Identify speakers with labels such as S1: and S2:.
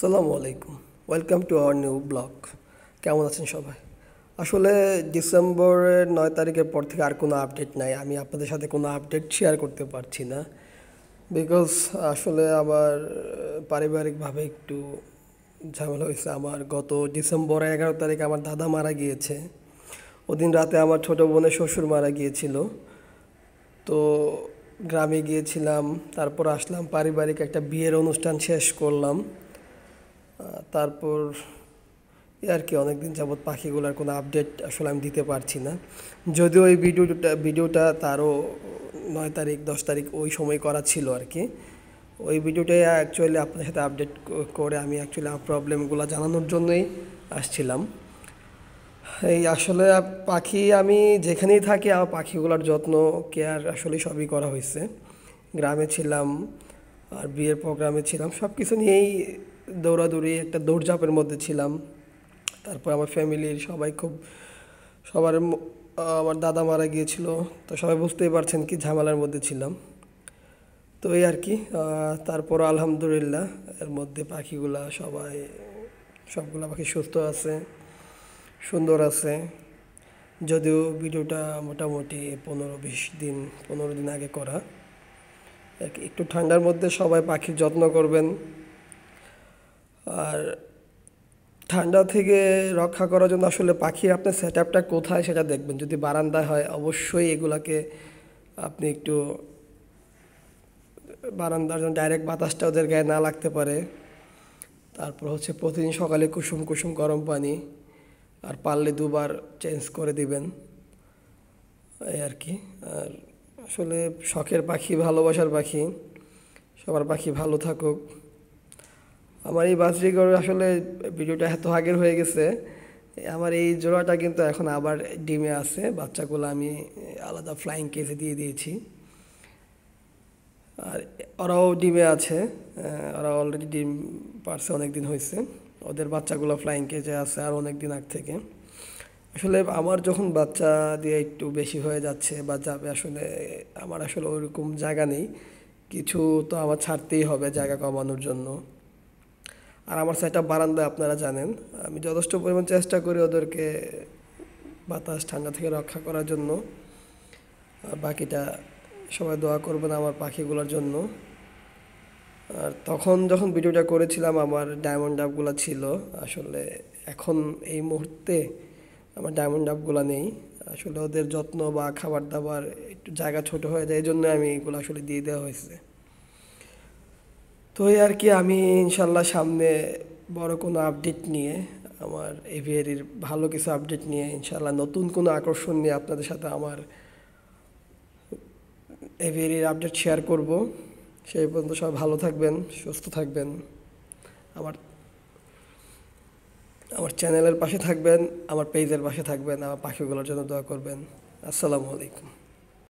S1: আসসালামু আলাইকুম। Welcome to our new blog. কেমন আছেন সবাই? আসলে ডিসেম্বরের 9 তারিখের পর থেকে আর কোনো আপডেট নাই। আমি আপনাদের সাথে কোনো আপডেট শেয়ার করতে পারছি না, বিকজ আসলে আমার পারিবারিকভাবে একটু ঝামেলা হয়েছে। আমার গত ডিসেম্বরের 11 তারিখে আমার দাদা মারা গিয়েছে। ওদিন রাতে আমার ছোটো বোনের শ্বশুর মারা গিয়েছিল। তো গ্রামে গিয়েছিলাম, তারপর আসলাম, পারিবারিক একটা বিয়ের অনুষ্ঠান শেষ করলাম। তারপর আর কি অনেকদিন যাবৎ পাখিগুলোর কোনো আপডেট আসলে আমি দিতে পারছি না। যদিও এই ভিডিওটা তারও 9 তারিখ 10 তারিখ ওই সময় করা ছিল আর কি। ওই ভিডিওটাই অ্যাকচুয়ালি আপনার সাথে আপডেট করে আমি অ্যাকচুয়ালি আমার প্রবলেমগুলো জানানোর জন্যই আসছিলাম। এই আসলে পাখি আমি যেখানেই থাকি আমার পাখিগুলোর যত্ন কেয়ার আসলে সবই করা হয়েছে। গ্রামে ছিলাম আর বিয়ের প্রোগ্রামে ছিলাম, সব কিছু নিয়েই দৌড়াদৌড়ি একটা দৌড়ঝাঁপের মধ্যে ছিলাম। তারপর আমার ফ্যামিলির সবাই খুব সবার আমার দাদা মারা গিয়েছিল, তো সবাই বুঝতেই পারছেন কি ঝামেলার মধ্যে ছিলাম। তো এই আর কি, তারপর আলহামদুলিল্লাহ এর মধ্যে পাখিগুলা সবগুলা পাখি সুস্থ আছে, সুন্দর আছে। যদিও ভিডিওটা মোটামুটি 15 দিন আগে করা। একটু ঠান্ডার মধ্যে সবাই পাখির যত্ন করবেন। আর ঠান্ডা থেকে রক্ষা করার জন্য আসলে পাখির আপনার সেট আপটা কোথায় সেটা দেখবেন। যদি বারান্দায় হয় অবশ্যই এগুলাকে আপনি একটু বারান্দার জন্য ডাইরেক্ট বাতাসটা ওদের গায়ে না লাগতে পারে। তারপর হচ্ছে প্রতিদিন সকালে কুসুম কুসুম গরম পানি, আর পারলে 2বার চেঞ্জ করে দিবেন, এই আর কি। আর আসলে শখের পাখি, ভালোবাসার পাখি, সবার পাখি ভালো থাকুক। আমার এই বাজরিগর আসলে ভিডিওটা এত আগের হয়ে গেছে। আমার এই জোড়াটা কিন্তু এখন আবার ডিমে আছে, বাচ্চাগুলো আমি আলাদা ফ্লাইং কেজে দিয়ে দিয়েছি। আর ওরাও ডিমে আছে, ওরা অলরেডি ডিম পারছে, অনেক দিন হয়েছে। ওদের বাচ্চাগুলো ফ্লাইং কেজে আছে আর অনেক দিন আগ থেকে। আসলে আমার যখন বাচ্চা দিয়ে একটু বেশি হয়ে যাচ্ছে বা যাবে, আসলে আমার আসলে ওইরকম জায়গা নেই। কিছু তো আমার ছাড়তেই হবে জায়গা কমানোর জন্য। আর আমার সেটআপ বারান্দায়, আপনারা জানেন। আমি যথেষ্ট পরিমাণ চেষ্টা করি ওদেরকে বাতাস ঠান্ডা থেকে রক্ষা করার জন্য। আর বাকিটা সবাই দোয়া করবেন আমার পাখিগুলোর জন্য। আর তখন যখন ভিডিওটা করেছিলাম আমার ডায়মন্ড ডাবগুলো ছিল। আসলে এখন এই মুহূর্তে আমার ডায়মন্ড ডাবগুলো নেই। আসলে ওদের যত্ন বা খাবার দাবার একটু জায়গা ছোট হয়ে যায়, এই জন্য আমি এগুলো আসলে দিয়ে দেওয়া হয়েছে। তো এই আর কি, আমি ইনশাল্লাহ সামনে বড় কোনো আপডেট নিয়ে, আমার এভিয়ারির ভালো কিছু আপডেট নিয়ে, ইনশাল্লাহ নতুন কোনো আকর্ষণ নিয়ে আপনাদের সাথে আমার এভিয়ারির আপডেট শেয়ার করব। সেই পর্যন্ত সবাই ভালো থাকবেন, সুস্থ থাকবেন। আমার আমার চ্যানেলের পাশে থাকবেন, আমার পেজের পাশে থাকবেন, আমার পাখিগুলোর জন্য দোয়া করবেন। আসসালামু আলাইকুম।